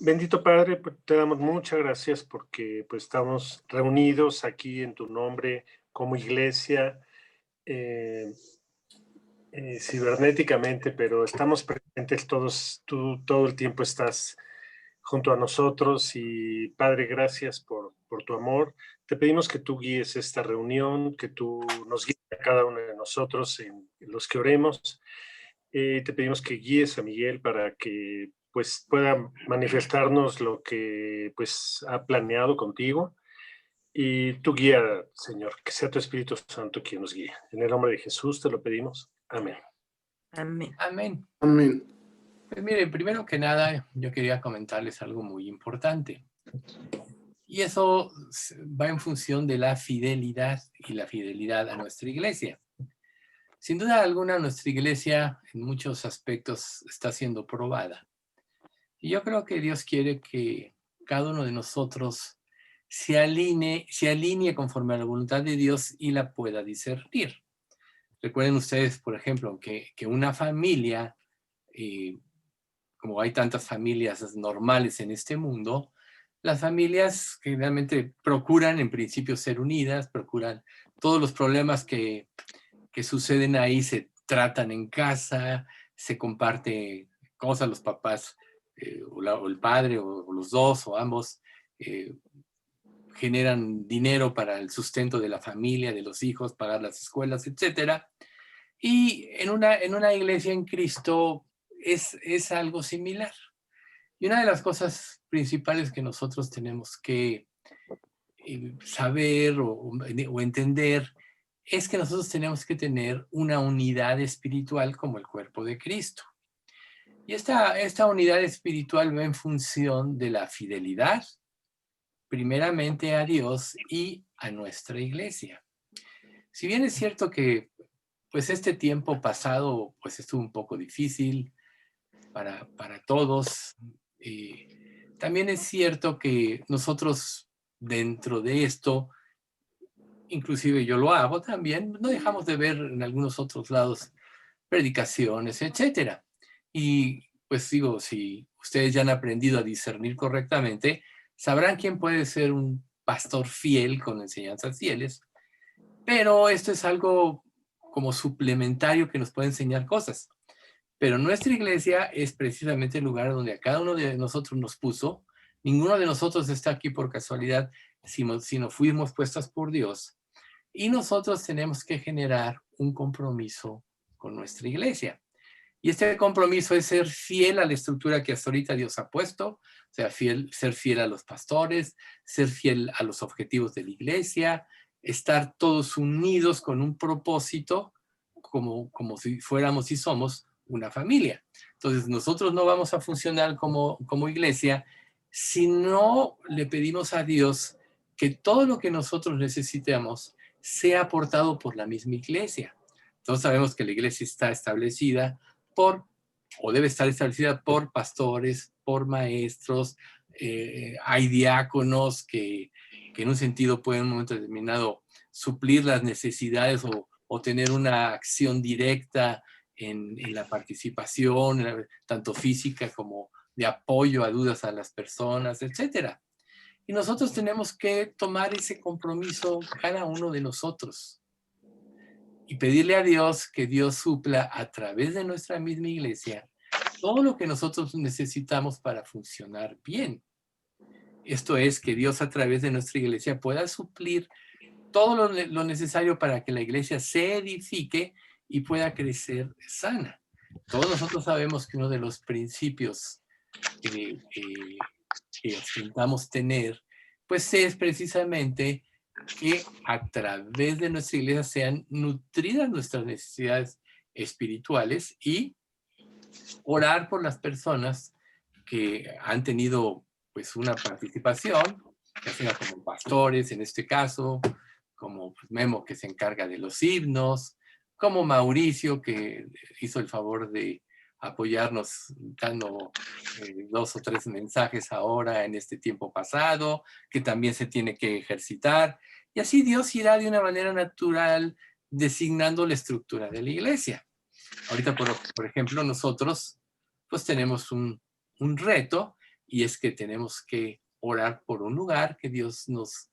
Bendito Padre, pues, te damos muchas gracias porque pues estamos reunidos aquí en tu nombre como iglesia, eh, cibernéticamente, pero estamos presentes todos, tú todo el tiempo estás junto a nosotros y Padre, gracias por tu amor. Te pedimos que tú guíes esta reunión, que tú nos guíes a cada uno de nosotros en los que oremos. Te pedimos que guíes a Miguel para que pues pueda manifestarnos lo que pues ha planeado contigo y tú guía, Señor, que sea tu Espíritu Santo quien nos guíe. En el nombre de Jesús te lo pedimos. Amén. Amén. Amén. Amén. Pues mire, primero que nada, yo quería comentarles algo muy importante. Y eso va en función de la fidelidad y la fidelidad a nuestra iglesia. Sin duda alguna, nuestra iglesia en muchos aspectos está siendo probada. Y yo creo que Dios quiere que cada uno de nosotros se alinee conforme a la voluntad de Dios y la pueda discernir. Recuerden ustedes, por ejemplo, que una familia, como hay tantas familias normales en este mundo, las familias generalmente procuran en principio ser unidas, procuran todos los problemas que suceden ahí se tratan en casa, se comparte cosas, los papás o el padre o los dos o ambos eh, generan dinero para el sustento de la familia, de los hijos, pagar las escuelas, etcétera. Y en una iglesia en Cristo es algo similar. Y una de las cosas principales que nosotros tenemos que saber o entender es que nosotros tenemos que tener una unidad espiritual como el cuerpo de Cristo. Y esta unidad espiritual va en función de la fidelidad, primeramente a Dios y a nuestra iglesia. Si bien es cierto que pues este tiempo pasado pues estuvo un poco difícil para todos, también es cierto que nosotros dentro de esto, inclusive yo lo hago también, no dejamos de ver en algunos otros lados predicaciones, etcétera. Y pues digo, si ustedes ya han aprendido a discernir correctamente, sabrán quién puede ser un pastor fiel con enseñanzas fieles, pero esto es algo como suplementario que nos puede enseñar cosas. Pero nuestra iglesia es precisamente el lugar donde a cada uno de nosotros nos puso. Ninguno de nosotros está aquí por casualidad, sino fuimos puestos por Dios. Y nosotros tenemos que generar un compromiso con nuestra iglesia. Y este compromiso es ser fiel a la estructura que hasta ahorita Dios ha puesto, o sea, ser fiel a los pastores, ser fiel a los objetivos de la iglesia, estar todos unidos con un propósito, como si fuéramos y somos una familia. Entonces, nosotros no vamos a funcionar como iglesia si no le pedimos a Dios que todo lo que nosotros necesitemos sea aportado por la misma iglesia. Todos sabemos que la iglesia está establecida o debe estar establecida por pastores, por maestros, hay diáconos que en un sentido pueden en un momento determinado suplir las necesidades o tener una acción directa en la participación, tanto física como de apoyo a dudas a las personas, etcétera. Y nosotros tenemos que tomar ese compromiso cada uno de nosotros y pedirle a Dios que Dios supla a través de nuestra misma iglesia todo lo que nosotros necesitamos para funcionar bien. Esto es, que Dios a través de nuestra iglesia pueda suplir todo lo necesario para que la iglesia se edifique y pueda crecer sana. Todos nosotros sabemos que uno de los principios que ostentamos tener, pues es precisamente que a través de nuestra iglesia sean nutridas nuestras necesidades espirituales y orar por las personas que han tenido pues una participación, ya sea como pastores en este caso, como Memo que se encarga de los himnos, como Mauricio que hizo el favor de apoyarnos dando 2 o 3 mensajes ahora en este tiempo pasado, que también se tiene que ejercitar. Y así Dios irá de una manera natural designando la estructura de la iglesia. Ahorita, por ejemplo, nosotros pues tenemos un reto y es que tenemos que orar por un lugar que Dios nos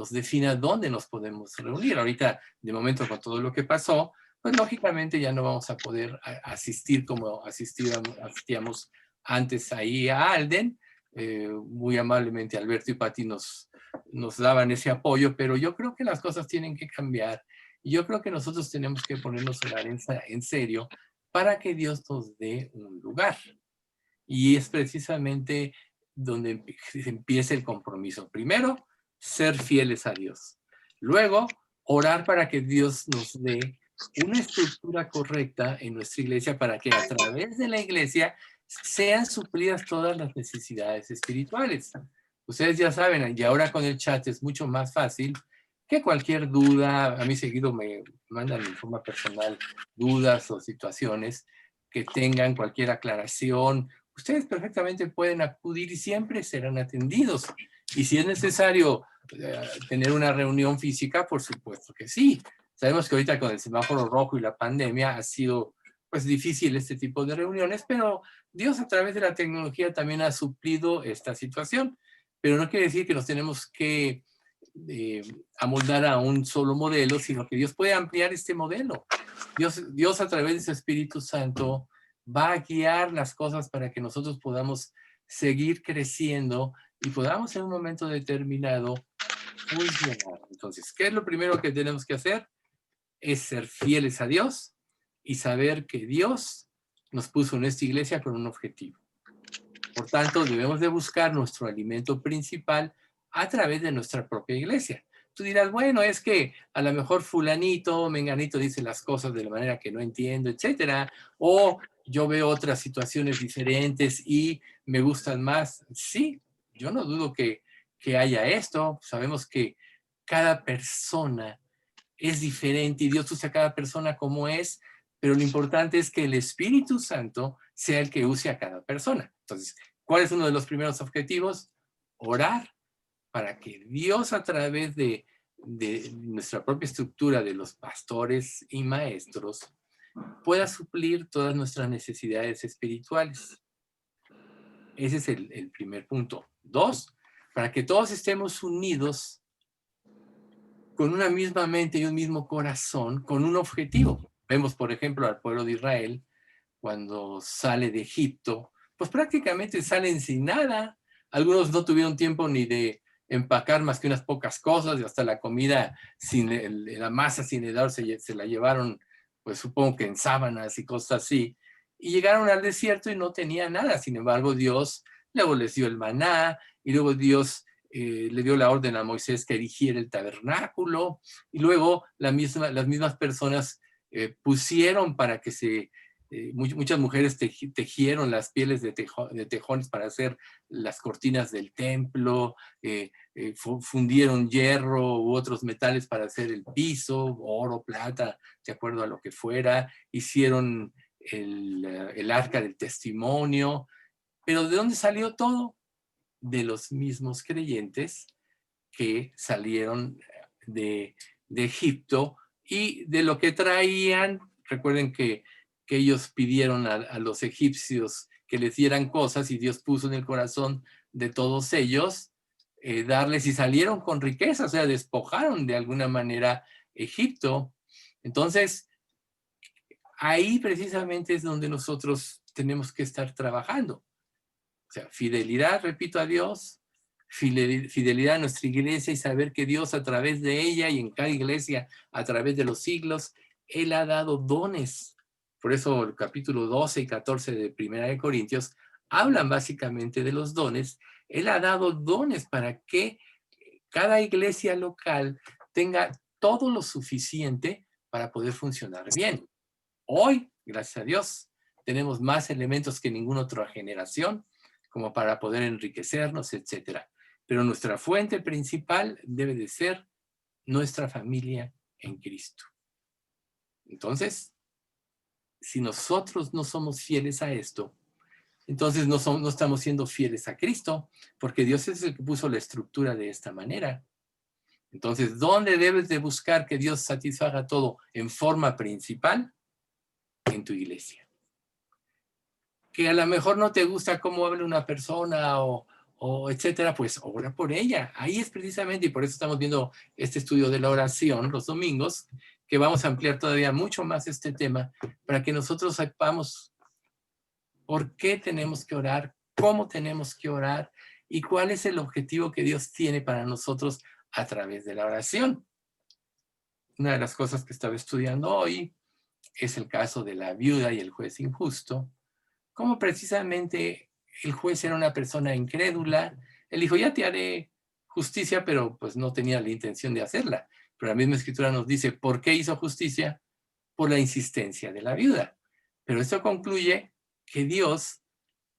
defina dónde nos podemos reunir. Ahorita, de momento, con todo lo que pasó, pues lógicamente ya no vamos a poder asistir como asistíamos antes ahí a Alden. Muy amablemente Alberto y Pati nos daban ese apoyo, pero yo creo que las cosas tienen que cambiar. Y yo creo que nosotros tenemos que ponernos a orar en serio para que Dios nos dé un lugar. Y es precisamente donde empieza el compromiso. Primero, ser fieles a Dios. Luego, orar para que Dios nos dé una estructura correcta en nuestra iglesia para que a través de la iglesia sean suplidas todas las necesidades espirituales. Ustedes ya saben, y ahora con el chat es mucho más fácil que cualquier duda. A mí seguido me mandan en forma personal dudas o situaciones que tengan, cualquier aclaración. Ustedes perfectamente pueden acudir y siempre serán atendidos. Y si es necesario tener una reunión física, por supuesto que sí. Sabemos que ahorita con el semáforo rojo y la pandemia ha sido pues difícil este tipo de reuniones, pero Dios a través de la tecnología también ha suplido esta situación. Pero no quiere decir que nos tenemos que amoldar a un solo modelo, sino que Dios puede ampliar este modelo. Dios a través de su Espíritu Santo va a guiar las cosas para que nosotros podamos seguir creciendo y podamos en un momento determinado funcionar. Entonces, ¿qué es lo primero que tenemos que hacer? Es ser fieles a Dios y saber que Dios nos puso en esta iglesia con un objetivo. Por tanto, debemos de buscar nuestro alimento principal a través de nuestra propia iglesia. Tú dirás, bueno, es que a lo mejor fulanito, menganito dice las cosas de la manera que no entiendo, etcétera, o yo veo otras situaciones diferentes y me gustan más. Sí, yo no dudo que haya esto. Sabemos que cada persona es diferente y Dios usa a cada persona como es, pero lo importante es que el Espíritu Santo sea el que use a cada persona. Entonces, ¿cuál es uno de los primeros objetivos? Orar para que Dios a través de nuestra propia estructura de los pastores y maestros pueda suplir todas nuestras necesidades espirituales. Ese es el primer punto. 2, para que todos estemos unidos con una misma mente y un mismo corazón, con un objetivo. Vemos, por ejemplo, al pueblo de Israel cuando sale de Egipto, pues prácticamente salen sin nada. Algunos no tuvieron tiempo ni de empacar más que unas pocas cosas, y hasta la comida, la masa sin hedor se la llevaron, pues supongo que en sábanas y cosas así. Y llegaron al desierto y no tenían nada. Sin embargo, Dios luego les dio el maná, y luego Dios le dio la orden a Moisés que erigiera el tabernáculo, y luego las mismas personas pusieron para que muchas mujeres tejieron las pieles de tejones para hacer las cortinas del templo, fundieron hierro u otros metales para hacer el piso, oro, plata, de acuerdo a lo que fuera, hicieron el arca del testimonio. Pero ¿de dónde salió todo? De los mismos creyentes que salieron de Egipto y de lo que traían. Recuerden que ellos pidieron a los egipcios que les dieran cosas y Dios puso en el corazón de todos ellos darles, y salieron con riqueza, o sea, despojaron de alguna manera Egipto. Entonces, ahí precisamente es donde nosotros tenemos que estar trabajando. O sea, fidelidad, repito, a Dios, fidelidad a nuestra iglesia y saber que Dios a través de ella y en cada iglesia a través de los siglos, Él ha dado dones. Por eso el capítulo 12 y 14 de Primera de Corintios hablan básicamente de los dones. Él ha dado dones para que cada iglesia local tenga todo lo suficiente para poder funcionar bien. Hoy, gracias a Dios, tenemos más elementos que ninguna otra generación como para poder enriquecernos, etc. Pero nuestra fuente principal debe de ser nuestra familia en Cristo. Entonces, si nosotros no somos fieles a esto, entonces no estamos siendo fieles a Cristo, porque Dios es el que puso la estructura de esta manera. Entonces, ¿dónde debes de buscar que Dios satisfaga todo en forma principal? En tu iglesia. que a lo mejor no te gusta cómo habla una persona o etcétera, pues ora por ella. Ahí es precisamente, y por eso estamos viendo este estudio de la oración los domingos, que vamos a ampliar todavía mucho más este tema, para que nosotros sepamos por qué tenemos que orar, cómo tenemos que orar y cuál es el objetivo que Dios tiene para nosotros a través de la oración. Una de las cosas que estaba estudiando hoy es el caso de la viuda y el juez injusto, cómo precisamente el juez era una persona incrédula. Él dijo, ya te haré justicia, pero pues no tenía la intención de hacerla. Pero la misma escritura nos dice, ¿por qué hizo justicia? Por la insistencia de la viuda. Pero esto concluye que Dios,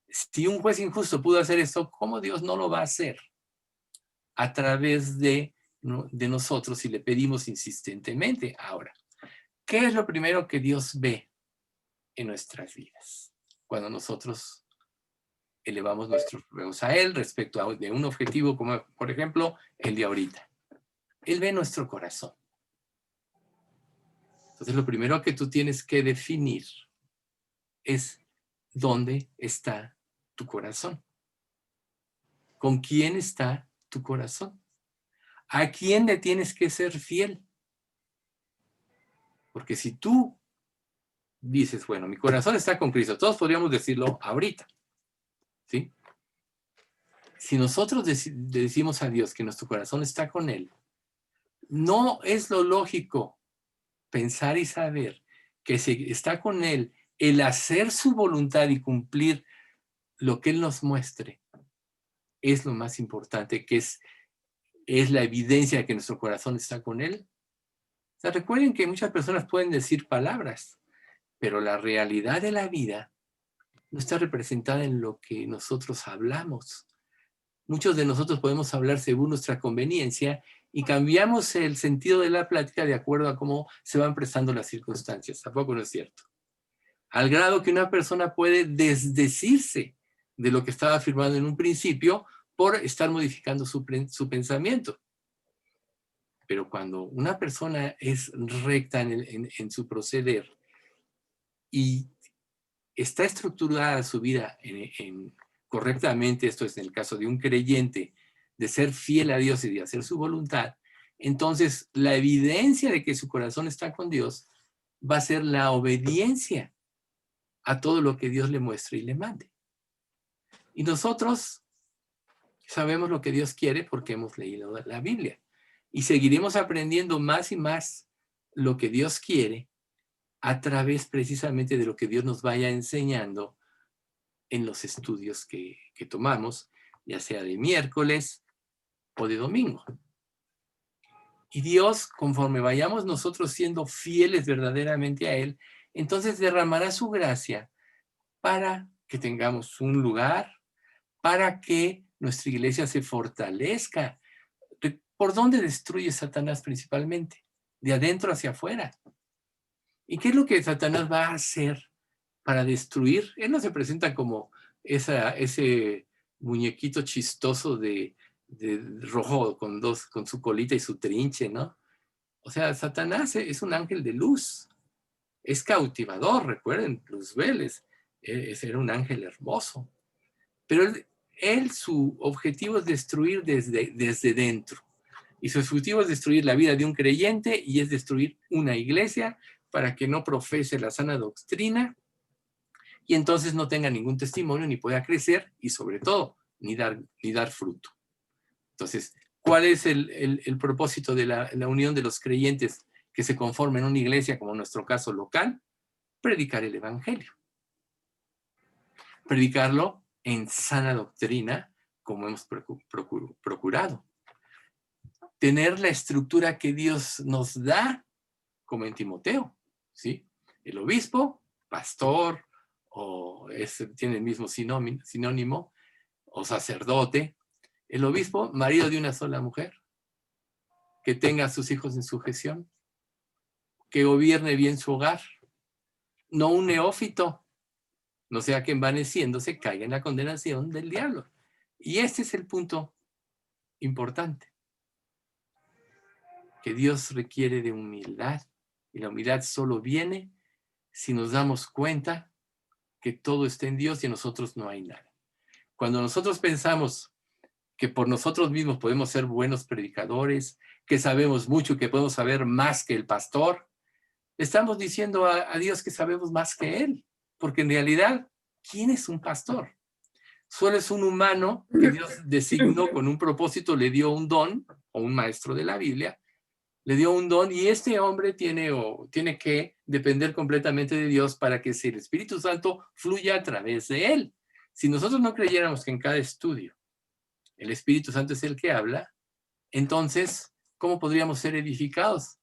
si un juez injusto pudo hacer esto, ¿cómo Dios no lo va a hacer? A través de nosotros si le pedimos insistentemente. Ahora, ¿qué es lo primero que Dios ve en nuestras vidas cuando nosotros elevamos nuestros ruegos a Él respecto de un objetivo como, por ejemplo, el de ahorita? Él ve nuestro corazón. Entonces, lo primero que tú tienes que definir es dónde está tu corazón. ¿Con quién está tu corazón? ¿A quién le tienes que ser fiel? Porque si tú dices, bueno, mi corazón está con Cristo, todos podríamos decirlo ahorita, ¿sí? Si nosotros le decimos a Dios que nuestro corazón está con Él, no es lo lógico pensar y saber que si está con Él, el hacer su voluntad y cumplir lo que Él nos muestre, es lo más importante, que es la evidencia de que nuestro corazón está con Él. O sea, recuerden que muchas personas pueden decir palabras, pero la realidad de la vida no está representada en lo que nosotros hablamos. Muchos de nosotros podemos hablar según nuestra conveniencia y cambiamos el sentido de la plática de acuerdo a cómo se van prestando las circunstancias. ¿Tampoco no es cierto? Al grado que una persona puede desdecirse de lo que estaba afirmando en un principio por estar modificando su pensamiento. Pero cuando una persona es recta en su proceder y está estructurada su vida correctamente, esto es en el caso de un creyente, de ser fiel a Dios y de hacer su voluntad, entonces la evidencia de que su corazón está con Dios va a ser la obediencia a todo lo que Dios le muestre y le mande. Y nosotros sabemos lo que Dios quiere porque hemos leído la Biblia. Y seguiremos aprendiendo más y más lo que Dios quiere a través precisamente de lo que Dios nos vaya enseñando en los estudios que tomamos, ya sea de miércoles o de domingo. Y Dios, conforme vayamos nosotros siendo fieles verdaderamente a Él, entonces derramará su gracia para que tengamos un lugar, para que nuestra iglesia se fortalezca. ¿Por dónde destruye Satanás principalmente? De adentro hacia afuera. ¿Y qué es lo que Satanás va a hacer para destruir? Él no se presenta como ese muñequito chistoso de rojo con su colita y su trinche, ¿no? O sea, Satanás es un ángel de luz. Es cautivador, recuerden, Luzbel era un ángel hermoso. Pero su objetivo es destruir desde dentro. Y su objetivo es destruir la vida de un creyente y es destruir una iglesia para que no profese la sana doctrina y entonces no tenga ningún testimonio ni pueda crecer y sobre todo ni dar fruto. Entonces, ¿cuál es el propósito de la unión de los creyentes que se conformen en una iglesia, como en nuestro caso local? Predicar el evangelio. Predicarlo en sana doctrina, como hemos procurado. Tener la estructura que Dios nos da, como en Timoteo, ¿sí? El obispo, pastor, tiene el mismo sinónimo, o sacerdote. El obispo, marido de una sola mujer, que tenga a sus hijos en sujeción, que gobierne bien su hogar, no un neófito, no sea que envaneciéndose caiga en la condenación del diablo. Y este es el punto importante, que Dios requiere de humildad, y la humildad solo viene si nos damos cuenta que todo está en Dios y en nosotros no hay nada. Cuando nosotros pensamos que por nosotros mismos podemos ser buenos predicadores, que sabemos mucho, que podemos saber más que el pastor, estamos diciendo a Dios que sabemos más que Él, porque en realidad, ¿quién es un pastor? Solo es un humano que Dios designó con un propósito, le dio un don, o un maestro de la Biblia, le dio un don y este hombre tiene que depender completamente de Dios para que el Espíritu Santo fluya a través de él. Si nosotros no creyéramos que en cada estudio el Espíritu Santo es el que habla, entonces, ¿cómo podríamos ser edificados?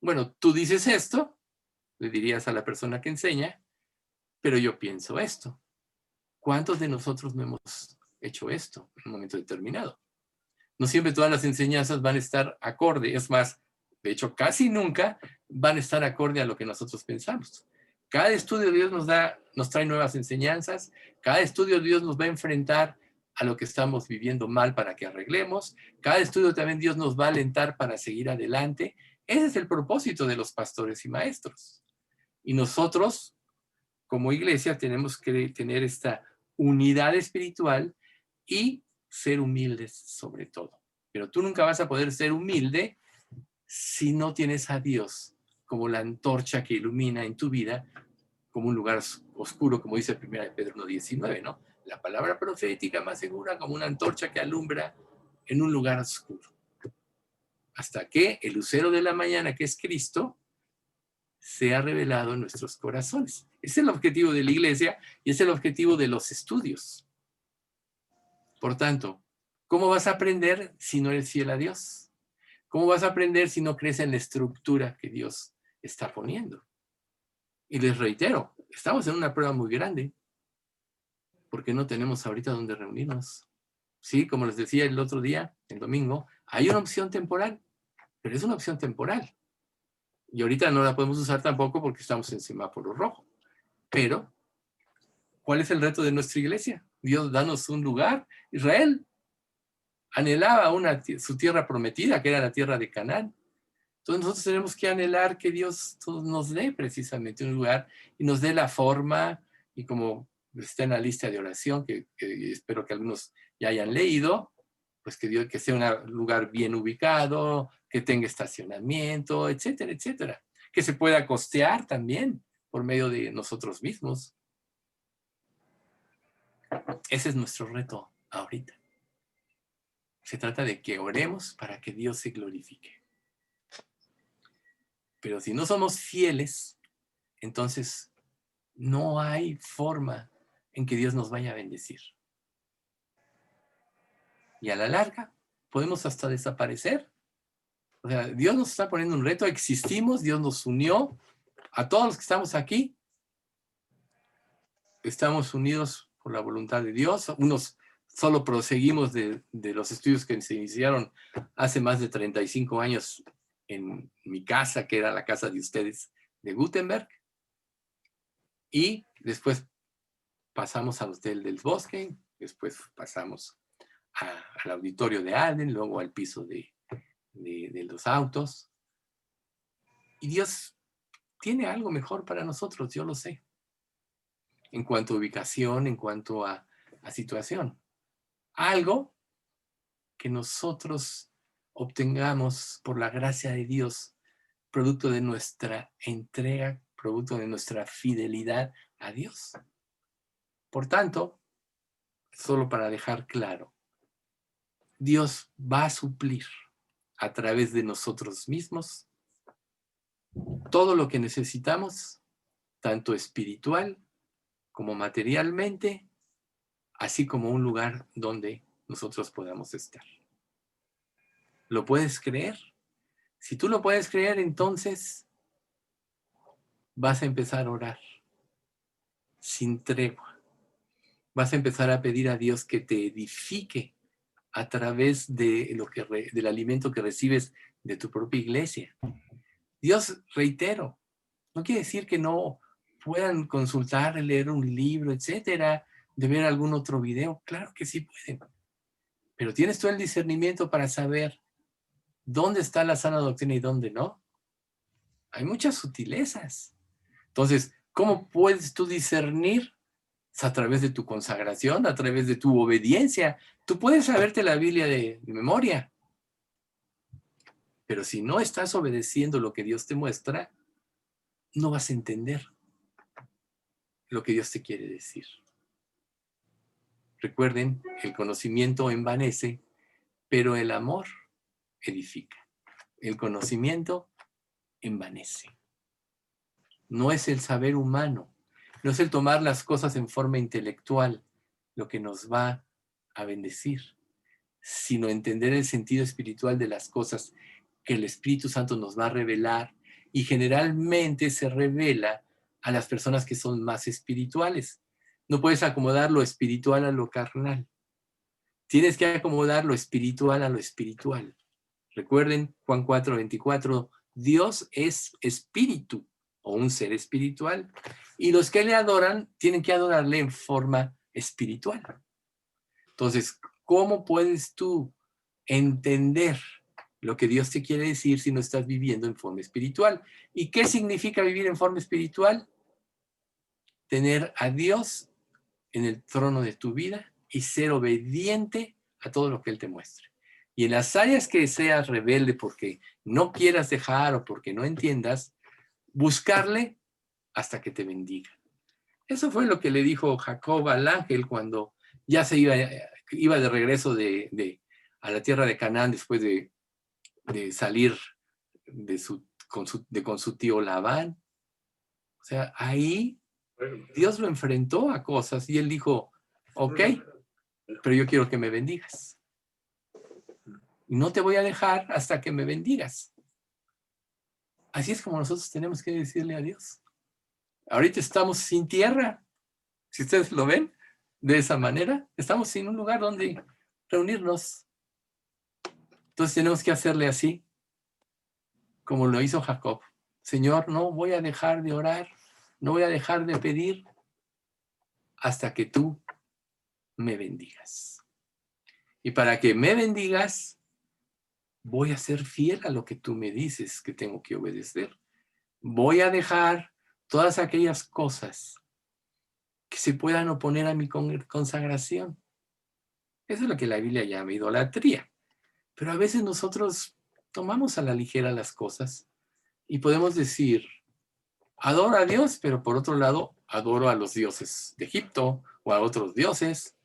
Bueno, tú dices esto, le dirías a la persona que enseña, pero yo pienso esto. ¿Cuántos de nosotros no hemos hecho esto en un momento determinado? No siempre todas las enseñanzas van a estar acorde, es más, de hecho, casi nunca van a estar acorde a lo que nosotros pensamos. Cada estudio de Dios nos trae nuevas enseñanzas, cada estudio de Dios nos va a enfrentar a lo que estamos viviendo mal para que arreglemos, cada estudio también Dios nos va a alentar para seguir adelante. Ese es el propósito de los pastores y maestros. Y nosotros, como iglesia, tenemos que tener esta unidad espiritual y ser humildes sobre todo. Pero tú nunca vas a poder ser humilde si no tienes a Dios como la antorcha que ilumina en tu vida, como un lugar oscuro, como dice 1 Pedro 1:19, ¿no? La palabra profética más segura como una antorcha que alumbra en un lugar oscuro. Hasta que el lucero de la mañana, que es Cristo, sea revelado en nuestros corazones. Ese es el objetivo de la iglesia y es el objetivo de los estudios. Por tanto, ¿cómo vas a aprender si no eres fiel a Dios? ¿Cómo vas a aprender si no crees en la estructura que Dios está poniendo? Y les reitero, estamos en una prueba muy grande porque no tenemos ahorita donde reunirnos. Sí, como les decía el otro día, el domingo, hay una opción temporal, pero es una opción temporal. Y ahorita no la podemos usar tampoco porque estamos en semáforo rojo. Pero, ¿cuál es el reto de nuestra iglesia? Dios, danos un lugar. Israel anhelaba su tierra prometida, que era la tierra de Canaán. Entonces nosotros tenemos que anhelar que Dios nos dé precisamente un lugar y nos dé la forma, y como está en la lista de oración, que espero que algunos ya hayan leído, pues que sea un lugar bien ubicado, que tenga estacionamiento, etcétera, etcétera. Que se pueda costear también por medio de nosotros mismos. Ese es nuestro reto ahorita. Se trata de que oremos para que Dios se glorifique. Pero si no somos fieles, entonces no hay forma en que Dios nos vaya a bendecir. Y a la larga podemos hasta desaparecer. O sea, Dios nos está poniendo un reto, existimos, Dios nos unió, a todos los que estamos aquí, estamos unidos por la voluntad de Dios. Unos solo proseguimos de los estudios que se iniciaron hace más de 35 años en mi casa, que era la casa de ustedes, de Gutenberg. Y después pasamos al Hotel del Bosque, después pasamos al auditorio de Alden, luego al piso de los autos. Y Dios tiene algo mejor para nosotros, yo lo sé. En cuanto a ubicación, en cuanto a situación. Algo que nosotros obtengamos por la gracia de Dios, producto de nuestra entrega, producto de nuestra fidelidad a Dios. Por tanto, solo para dejar claro, Dios va a suplir a través de nosotros mismos todo lo que necesitamos, tanto espiritual como materialmente, así como un lugar donde nosotros podamos estar. ¿Lo puedes creer? Si tú lo puedes creer, entonces vas a empezar a orar sin tregua. Vas a empezar a pedir a Dios que te edifique a través del alimento que recibes de tu propia iglesia. Dios, reitero, no quiere decir que no puedan consultar, leer un libro, etcétera, de ver algún otro video. Claro que sí pueden. Pero ¿tienes tú el discernimiento para saber dónde está la sana doctrina y dónde no? Hay muchas sutilezas. Entonces, ¿cómo puedes tú discernir Es a través de tu consagración, a través de tu obediencia. Tú puedes saberte la Biblia de memoria, pero si no estás obedeciendo lo que Dios te muestra, no vas a entender lo que Dios te quiere decir. Recuerden, el conocimiento envanece, pero el amor edifica. El conocimiento envanece. No es el saber humano, no es el tomar las cosas en forma intelectual lo que nos va a bendecir, sino entender el sentido espiritual de las cosas que el Espíritu Santo nos va a revelar, y generalmente se revela a las personas que son más espirituales. No puedes acomodar lo espiritual a lo carnal. Tienes que acomodar lo espiritual a lo espiritual. Recuerden Juan 4:24, Dios es espíritu o un ser espiritual, y los que le adoran tienen que adorarle en forma espiritual. Entonces, ¿cómo puedes tú entender lo que Dios te quiere decir si no estás viviendo en forma espiritual? ¿Y qué significa vivir en forma espiritual? Tener a Dios en el trono de tu vida y ser obediente a todo lo que Él te muestre. Y en las áreas que seas rebelde porque no quieras dejar o porque no entiendas, buscarle hasta que te bendiga. Eso fue lo que le dijo Jacob al ángel cuando ya se iba de regreso a la tierra de Canaán después de salir con su tío Labán. O sea, ahí Dios lo enfrentó a cosas y él dijo, ok, pero yo quiero que me bendigas. Y no te voy a dejar hasta que me bendigas. Así es como nosotros tenemos que decirle a Dios. Ahorita estamos sin tierra. Si ustedes lo ven de esa manera, estamos sin un lugar donde reunirnos. Entonces tenemos que hacerle así, como lo hizo Jacob. Señor, no voy a dejar de orar, no voy a dejar de pedir hasta que tú me bendigas. Y para que me bendigas, voy a ser fiel a lo que tú me dices que tengo que obedecer. Voy a dejar todas aquellas cosas que se puedan oponer a mi consagración. Eso es lo que la Biblia llama idolatría. Pero a veces nosotros tomamos a la ligera las cosas y podemos decir, adoro a Dios, pero por otro lado, adoro a los dioses de Egipto o a otros dioses.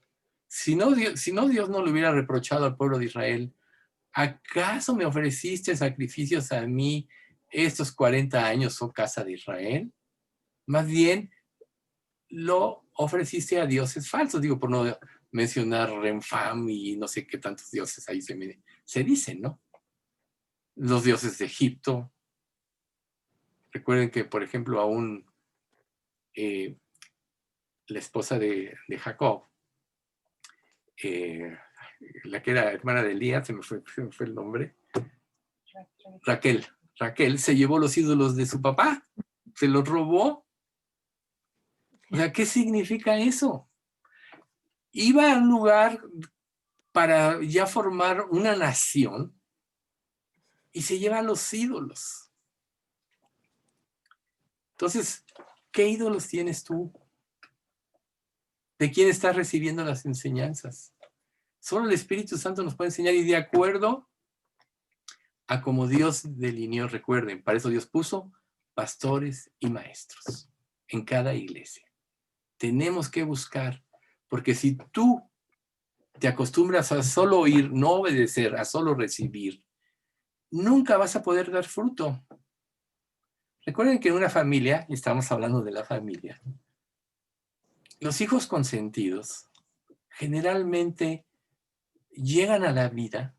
Si no, Dios no le hubiera reprochado al pueblo de Israel, ¿acaso me ofreciste sacrificios a mí estos 40 años, oh casa de Israel? Más bien, lo ofreciste a dioses falsos, digo, por no mencionar Renfam y no sé qué tantos dioses ahí se dicen, ¿no? Los dioses de Egipto. Recuerden que, por ejemplo, aún la esposa de Jacob, la que era hermana de Elías, se me fue el nombre, Raquel se llevó los ídolos de su papá, se los robó. O sea, ¿qué significa eso? Iba a un lugar para ya formar una nación y se lleva los ídolos. Entonces, ¿qué ídolos tienes tú? ¿De quién estás recibiendo las enseñanzas? Solo el Espíritu Santo nos puede enseñar, y de acuerdo a como Dios delineó. Recuerden, para eso Dios puso pastores y maestros en cada iglesia. Tenemos que buscar, porque si tú te acostumbras a solo oír, no obedecer, a solo recibir, nunca vas a poder dar fruto. Recuerden que en una familia, y estamos hablando de la familia, los hijos consentidos generalmente llegan a la vida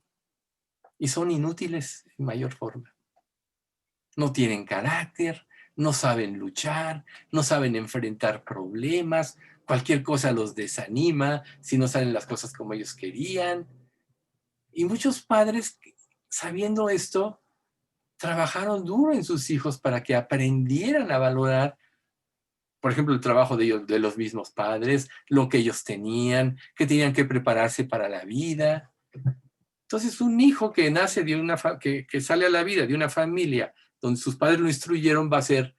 y son inútiles en mayor forma. No tienen carácter, no saben luchar, no saben enfrentar problemas, cualquier cosa los desanima, si no salen las cosas como ellos querían. Y muchos padres, sabiendo esto, trabajaron duro en sus hijos para que aprendieran a valorar, por ejemplo, el trabajo de ellos, de los mismos padres, lo que ellos tenían, que tenían que prepararse para la vida. Entonces, un hijo que nace que sale a la vida de una familia donde sus padres lo instruyeron va a ser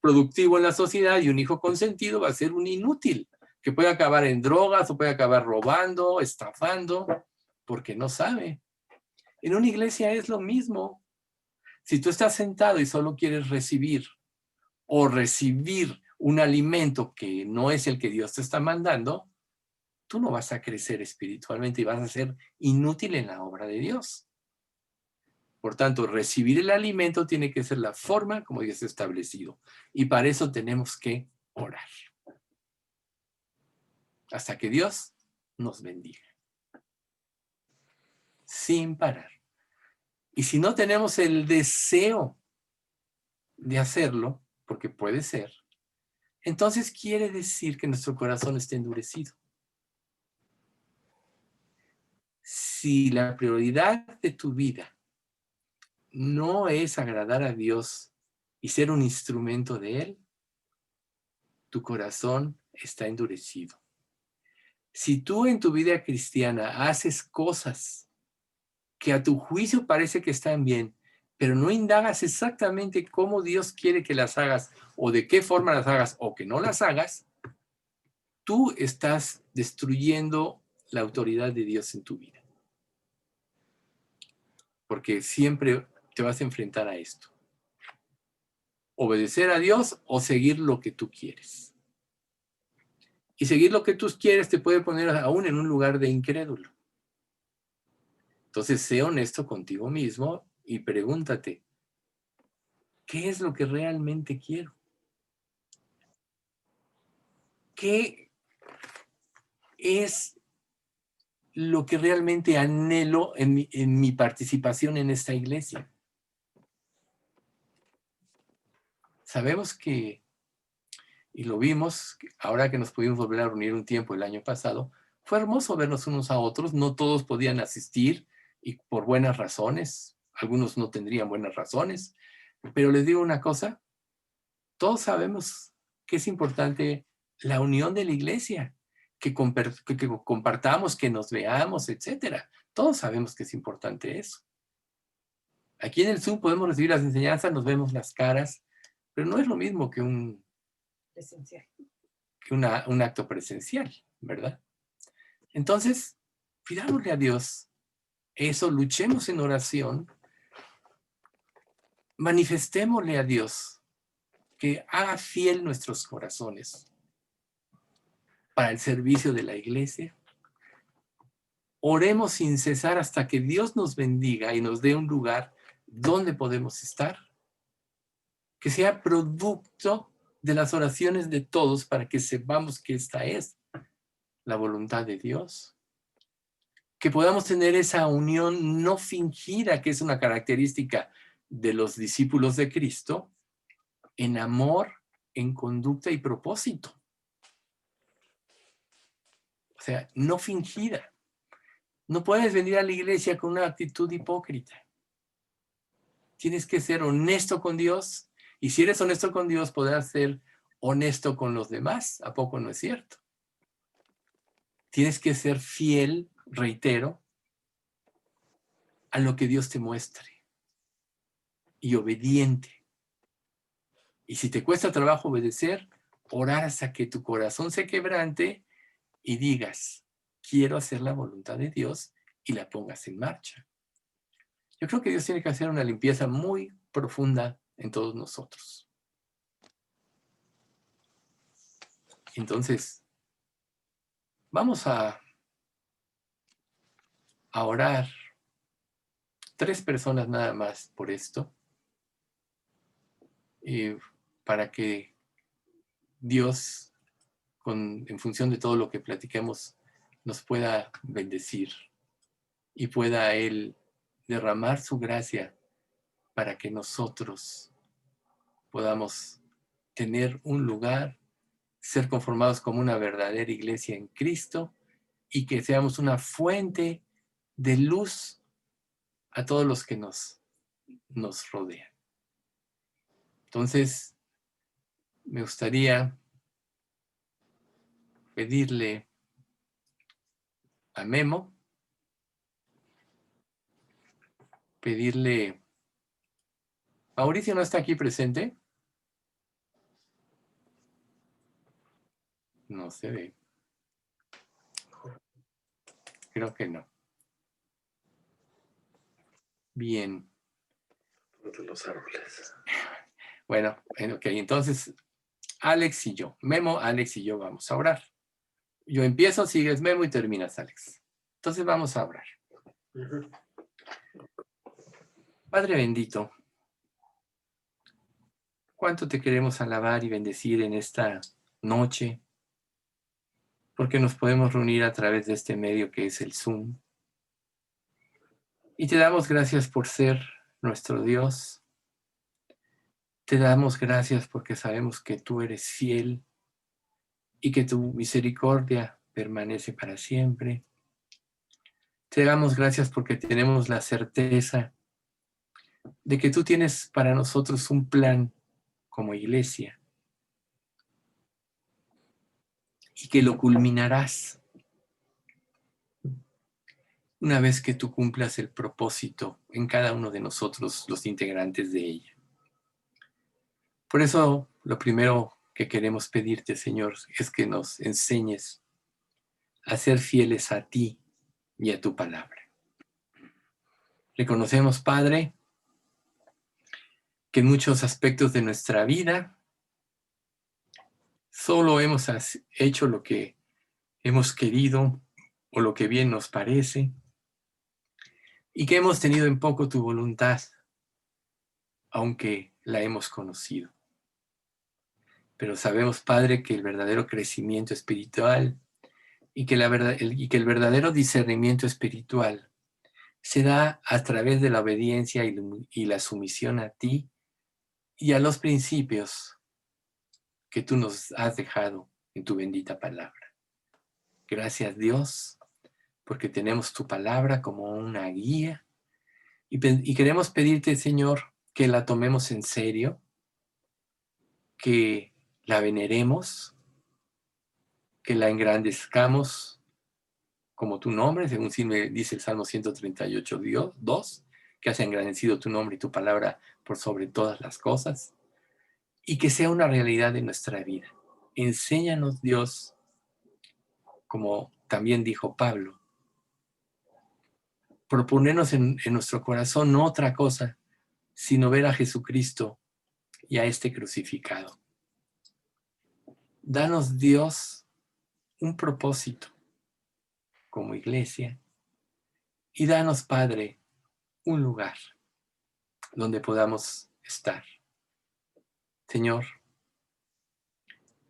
productivo en la sociedad y un hijo consentido va a ser un inútil, que puede acabar en drogas o puede acabar robando, estafando, porque no sabe. En una iglesia es lo mismo. Si tú estás sentado y solo quieres recibir o recibir un alimento que no es el que Dios te está mandando, tú no vas a crecer espiritualmente y vas a ser inútil en la obra de Dios. Por tanto, recibir el alimento tiene que ser la forma como Dios ha establecido. Y para eso tenemos que orar. Hasta que Dios nos bendiga. Sin parar. Y si no tenemos el deseo de hacerlo, porque puede ser, entonces quiere decir que nuestro corazón está endurecido. Si la prioridad de tu vida no es agradar a Dios y ser un instrumento de Él, tu corazón está endurecido. Si tú en tu vida cristiana haces cosas que a tu juicio parece que están bien, pero no indagas exactamente cómo Dios quiere que las hagas o de qué forma las hagas o que no las hagas, tú estás destruyendo la autoridad de Dios en tu vida. Porque siempre te vas a enfrentar a esto. Obedecer a Dios o seguir lo que tú quieres. Y seguir lo que tú quieres te puede poner aún en un lugar de incrédulo. Entonces, sé honesto contigo mismo y pregúntate, ¿qué es lo que realmente quiero? ¿Qué es lo que realmente anhelo en mi participación en esta iglesia? Sabemos que, y lo vimos, ahora que nos pudimos volver a reunir un tiempo el año pasado, fue hermoso vernos unos a otros, no todos podían asistir y por buenas razones, algunos no tendrían buenas razones, pero les digo una cosa, todos sabemos que es importante la unión de la iglesia, que compartamos, que nos veamos, etcétera. Todos sabemos que es importante eso. Aquí en el Zoom podemos recibir las enseñanzas, nos vemos las caras, pero no es lo mismo que un acto presencial, ¿verdad? Entonces, pidámosle a Dios eso, luchemos en oración, manifestémosle a Dios que haga fiel nuestros corazones para el servicio de la iglesia. Oremos sin cesar hasta que Dios nos bendiga y nos dé un lugar donde podemos estar, que sea producto de las oraciones de todos para que sepamos que esta es la voluntad de Dios, que podamos tener esa unión no fingida, que es una característica de los discípulos de Cristo, en amor, en conducta y propósito. O sea, no fingida. No puedes venir a la iglesia con una actitud hipócrita. Tienes que ser honesto con Dios, y si eres honesto con Dios, podrás ser honesto con los demás. ¿A poco no es cierto? Tienes que ser fiel, reitero, a lo que Dios te muestre, y obediente. Y si te cuesta trabajo obedecer, orar hasta que tu corazón se quebrante y digas, quiero hacer la voluntad de Dios, y la pongas en marcha. Yo creo que Dios tiene que hacer una limpieza muy profunda en todos nosotros. Entonces, vamos a orar 3 personas nada más por esto, para que Dios, en función de todo lo que platiquemos, nos pueda bendecir y pueda Él derramar su gracia para que nosotros podamos tener un lugar, ser conformados como una verdadera iglesia en Cristo y que seamos una fuente de luz a todos los que nos rodean. Entonces, me gustaría pedirle a Memo, Mauricio no está aquí presente. No se ve. Creo que no. Bien. De los árboles. Bueno, ok, entonces Alex y yo, Memo, Alex y yo vamos a orar. Yo empiezo, sigues Memo y terminas Alex. Entonces vamos a orar. Padre bendito, cuánto te queremos alabar y bendecir en esta noche, porque nos podemos reunir a través de este medio que es el Zoom. Y te damos gracias por ser nuestro Dios. Te damos gracias porque sabemos que tú eres fiel y que tu misericordia permanece para siempre. Te damos gracias porque tenemos la certeza de que tú tienes para nosotros un plan como iglesia y que lo culminarás una vez que tú cumplas el propósito en cada uno de nosotros, los integrantes de ella. Por eso, lo primero que queremos pedirte, Señor, es que nos enseñes a ser fieles a ti y a tu palabra. Reconocemos, Padre, que en muchos aspectos de nuestra vida solo hemos hecho lo que hemos querido o lo que bien nos parece, y que hemos tenido en poco tu voluntad, aunque la hemos conocido. Pero sabemos, Padre, que el verdadero crecimiento espiritual y que el verdadero discernimiento espiritual se da a través de la obediencia y la sumisión a ti y a los principios que tú nos has dejado en tu bendita palabra. Gracias, Dios, porque tenemos tu palabra como una guía y queremos pedirte, Señor, que la tomemos en serio, que la veneremos, que la engrandezcamos como tu nombre, según dice el Salmo 138, 2, que has engrandecido tu nombre y tu palabra por sobre todas las cosas, y que sea una realidad de nuestra vida. Enséñanos, Dios, como también dijo Pablo, proponernos en nuestro corazón no otra cosa, sino ver a Jesucristo y a este crucificado. Danos, Dios, un propósito como iglesia y danos, Padre, un lugar donde podamos estar. Señor,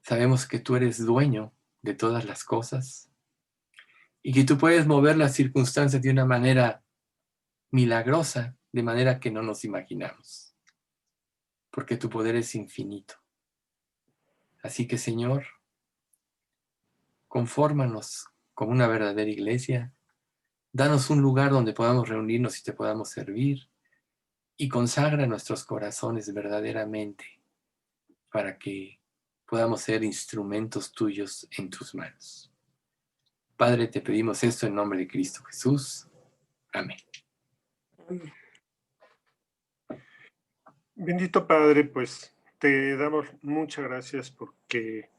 sabemos que tú eres dueño de todas las cosas y que tú puedes mover las circunstancias de una manera milagrosa, de manera que no nos imaginamos, porque tu poder es infinito. Así que, Señor, confórmanos como una verdadera iglesia, danos un lugar donde podamos reunirnos y te podamos servir, y consagra nuestros corazones verdaderamente para que podamos ser instrumentos tuyos en tus manos. Padre, te pedimos esto en nombre de Cristo Jesús. Amén. Bendito Padre, pues te damos muchas gracias porque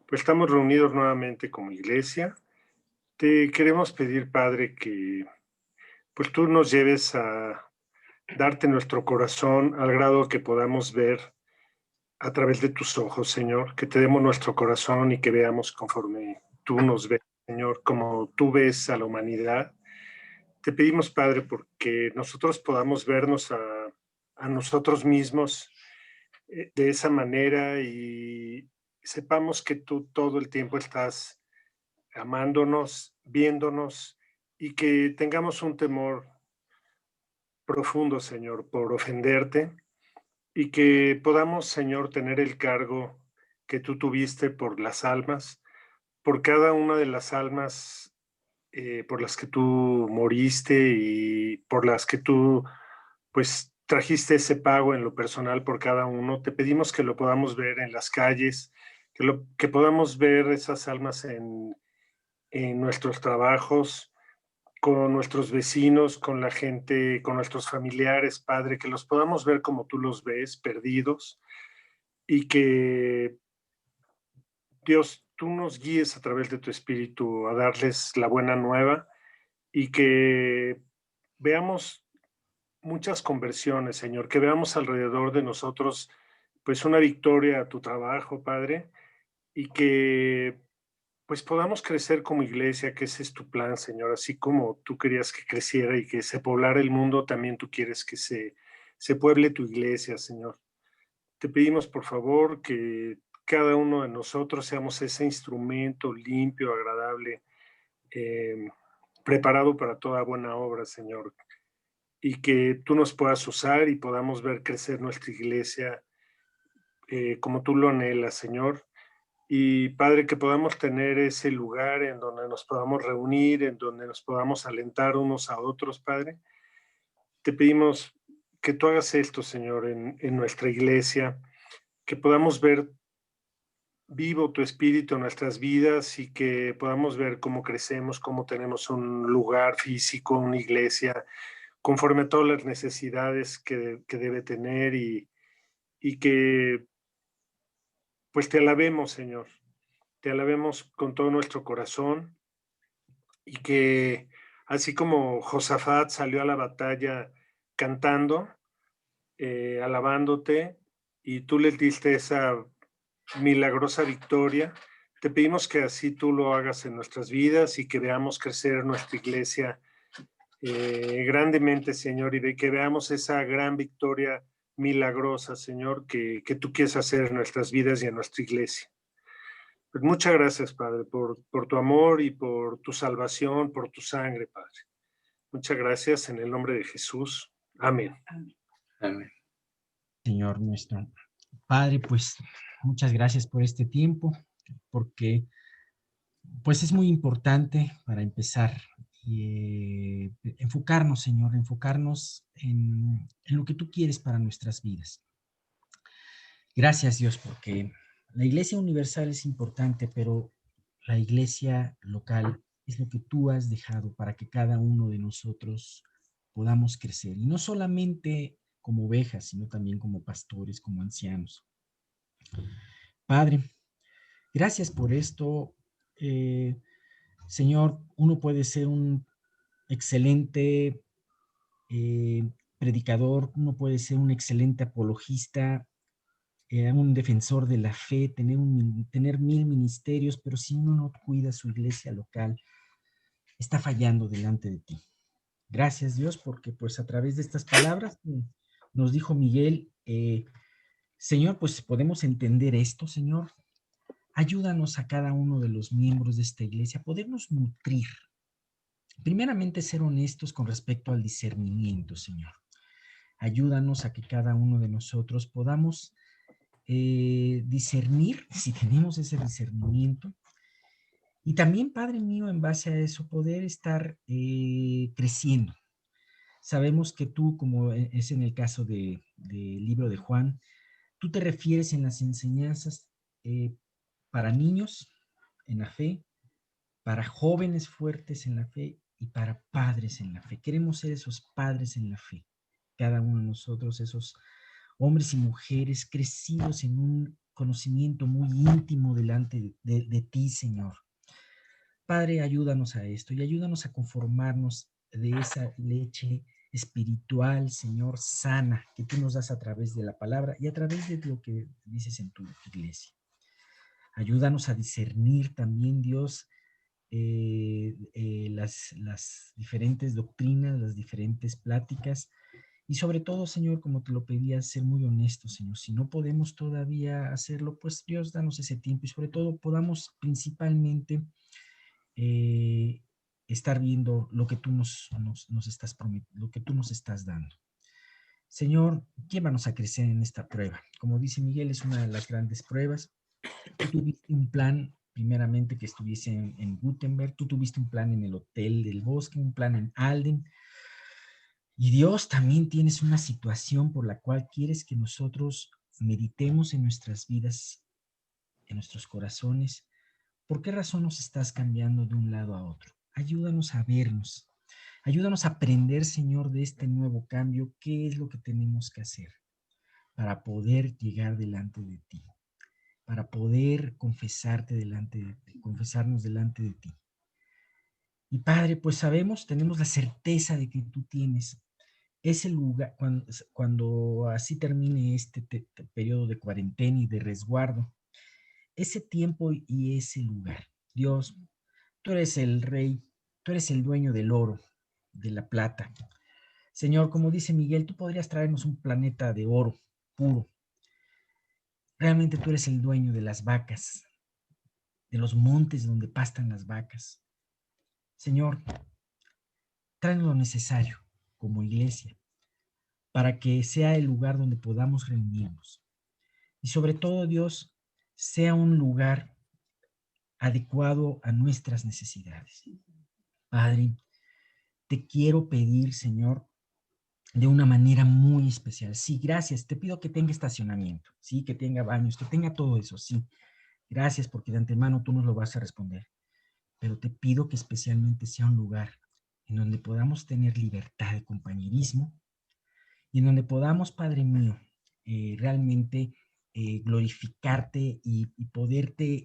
pues estamos reunidos nuevamente como iglesia. Te queremos pedir, Padre, que pues tú nos lleves a darte nuestro corazón al grado que podamos ver a través de tus ojos, Señor, que te demos nuestro corazón y que veamos conforme tú nos ves, Señor, como tú ves a la humanidad. Te pedimos, Padre, porque nosotros podamos vernos a nosotros mismos de esa manera y sepamos que tú todo el tiempo estás amándonos, viéndonos y que tengamos un temor profundo, Señor, por ofenderte y que podamos, Señor, tener el cargo que tú tuviste por las almas, por cada una de las almas por las que tú moriste y por las que tú, pues, trajiste ese pago en lo personal por cada uno. Te pedimos que lo podamos ver en las calles, que podamos ver esas almas en nuestros trabajos, con nuestros vecinos, con la gente, con nuestros familiares, Padre, que los podamos ver como tú los ves, perdidos, y que Dios, tú nos guíes a través de tu Espíritu a darles la buena nueva y que veamos muchas conversiones, Señor, que veamos alrededor de nosotros, pues, una victoria a tu trabajo, Padre, y que, pues, podamos crecer como iglesia, que ese es tu plan, Señor, así como tú querías que creciera y que se poblara el mundo, también tú quieres que se pueble tu iglesia, Señor. Te pedimos, por favor, que cada uno de nosotros seamos ese instrumento limpio, agradable, eh, preparado para toda buena obra, Señor, y que tú nos puedas usar y podamos ver crecer nuestra iglesia como tú lo anhelas, Señor. Y Padre, que podamos tener ese lugar en donde nos podamos reunir, en donde nos podamos alentar unos a otros, Padre. Te pedimos que tú hagas esto, Señor, en nuestra iglesia, que podamos ver vivo tu espíritu en nuestras vidas y que podamos ver cómo crecemos, cómo tenemos un lugar físico, una iglesia, conforme a todas las necesidades que debe tener y que pues te alabemos, Señor, te alabemos con todo nuestro corazón y que así como Josafat salió a la batalla cantando, alabándote, y tú les diste esa milagrosa victoria, te pedimos que así tú lo hagas en nuestras vidas y que veamos crecer nuestra iglesia grandemente, Señor, y de que veamos esa gran victoria milagrosa, Señor, que tú quieres hacer en nuestras vidas y en nuestra iglesia. Pues muchas gracias, Padre, por tu amor y por tu salvación, por tu sangre, Padre. Muchas gracias en el nombre de Jesús. Amén. Amén. Señor nuestro Padre, pues muchas gracias por este tiempo, porque pues es muy importante para empezar enfocarnos, Señor, enfocarnos en lo que tú quieres para nuestras vidas. Gracias, Dios, porque la iglesia universal es importante, pero la iglesia local es lo que tú has dejado para que cada uno de nosotros podamos crecer. Y no solamente como ovejas, sino también como pastores, como ancianos. Padre, gracias por esto. Señor, uno puede ser un excelente predicador, uno puede ser un excelente apologista, un defensor de la fe, tener 1000 ministerios, pero si uno no cuida su iglesia local, está fallando delante de ti. Gracias, Dios, porque pues a través de estas palabras nos dijo Miguel, Señor, pues podemos entender esto, Señor. Ayúdanos a cada uno de los miembros de esta iglesia a podernos nutrir. Primeramente, ser honestos con respecto al discernimiento, Señor. Ayúdanos a que cada uno de nosotros podamos discernir, si tenemos ese discernimiento, y también, Padre mío, en base a eso, poder estar creciendo. Sabemos que tú, como es en el caso del libro de Juan, tú te refieres en las enseñanzas para niños en la fe, para jóvenes fuertes en la fe y para padres en la fe. Queremos ser esos padres en la fe, cada uno de nosotros, esos hombres y mujeres crecidos en un conocimiento muy íntimo delante de ti, Señor. Padre, ayúdanos a esto y ayúdanos a conformarnos de esa leche espiritual, Señor, sana, que tú nos das a través de la palabra y a través de lo que dices en tu iglesia. Ayúdanos a discernir también, Dios, las diferentes doctrinas, las diferentes pláticas y sobre todo, Señor, como te lo pedía, ser muy honestos, Señor. Si no podemos todavía hacerlo, pues Dios, danos ese tiempo y sobre todo podamos principalmente eh, estar viendo lo que tú nos estás lo que tú nos estás dando. Señor, llévanos a crecer en esta prueba. Como dice Miguel, es una de las grandes pruebas. Tú tuviste un plan, primeramente, que estuviese en Gutenberg, tú tuviste un plan en el Hotel del Bosque, un plan en Alden, y Dios, también tienes una situación por la cual quieres que nosotros meditemos en nuestras vidas, en nuestros corazones. ¿Por qué razón nos estás cambiando de un lado a otro? Ayúdanos a vernos. Ayúdanos a aprender, Señor, de este nuevo cambio, qué es lo que tenemos que hacer para poder llegar delante de ti. para poder confesarnos delante de ti. Y Padre, pues tenemos la certeza de que tú tienes ese lugar, cuando así termine este periodo de cuarentena y de resguardo, ese tiempo y ese lugar. Dios, tú eres el rey, tú eres el dueño del oro, de la plata. Señor, como dice Miguel, tú podrías traernos un planeta de oro puro. Realmente tú eres el dueño de las vacas, de los montes donde pastan las vacas. Señor, tráenos lo necesario como iglesia para que sea el lugar donde podamos reunirnos. Y sobre todo, Dios, sea un lugar adecuado a nuestras necesidades. Padre, te quiero pedir, Señor, de una manera muy especial. Sí, gracias. Te pido que tenga estacionamiento, sí, que tenga baños, que tenga todo eso, sí. Gracias, porque de antemano tú nos lo vas a responder. Pero te pido que especialmente sea un lugar en donde podamos tener libertad de compañerismo y en donde podamos, Padre mío, realmente glorificarte y poderte,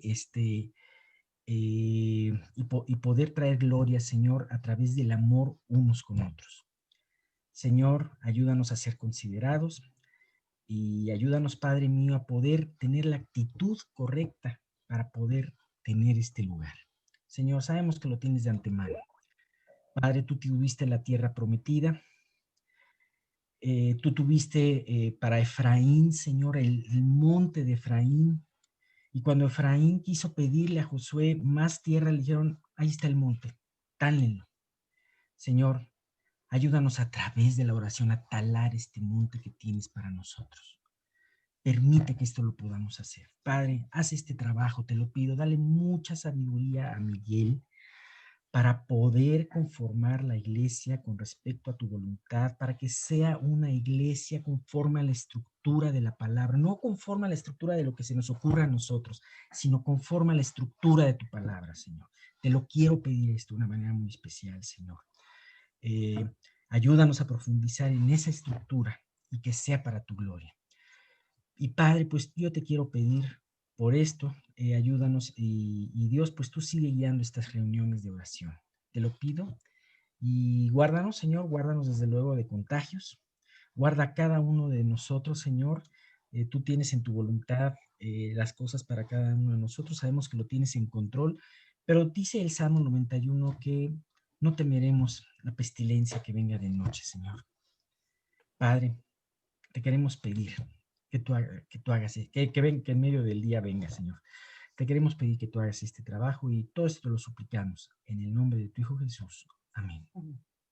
y poder traer gloria, Señor, a través del amor unos con otros. Señor, ayúdanos a ser considerados y ayúdanos, Padre mío, a poder tener la actitud correcta para poder tener este lugar. Señor, sabemos que lo tienes de antemano. Padre, tú tuviste la tierra prometida. Tú tuviste para Efraín, Señor, el monte de Efraín. Y cuando Efraín quiso pedirle a Josué más tierra, le dijeron, ahí está el monte, tálenlo. Señor, ayúdanos a través de la oración a talar este monte que tienes para nosotros. Permite que esto lo podamos hacer. Padre, haz este trabajo, te lo pido. Dale mucha sabiduría a Miguel para poder conformar la iglesia con respecto a tu voluntad, para que sea una iglesia conforme a la estructura de la palabra, no conforme a la estructura de lo que se nos ocurra a nosotros, sino conforme a la estructura de tu palabra, Señor. Te lo quiero pedir esto de una manera muy especial, Señor. Ayúdanos a profundizar en esa estructura y que sea para tu gloria. Y Padre, pues yo te quiero pedir por esto, ayúdanos y Dios, pues tú sigue guiando estas reuniones de oración. Te lo pido y guárdanos, Señor, guárdanos desde luego de contagios. Guarda a cada uno de nosotros, Señor. Tú tienes en tu voluntad las cosas para cada uno de nosotros. Sabemos que lo tienes en control, pero dice el Salmo 91 que no temeremos la pestilencia que venga de noche, Señor. Padre, te queremos pedir que tú hagas, que en medio del día venga, Señor. Te queremos pedir que tú hagas este trabajo y todo esto lo suplicamos en el nombre de tu Hijo Jesús. Amén.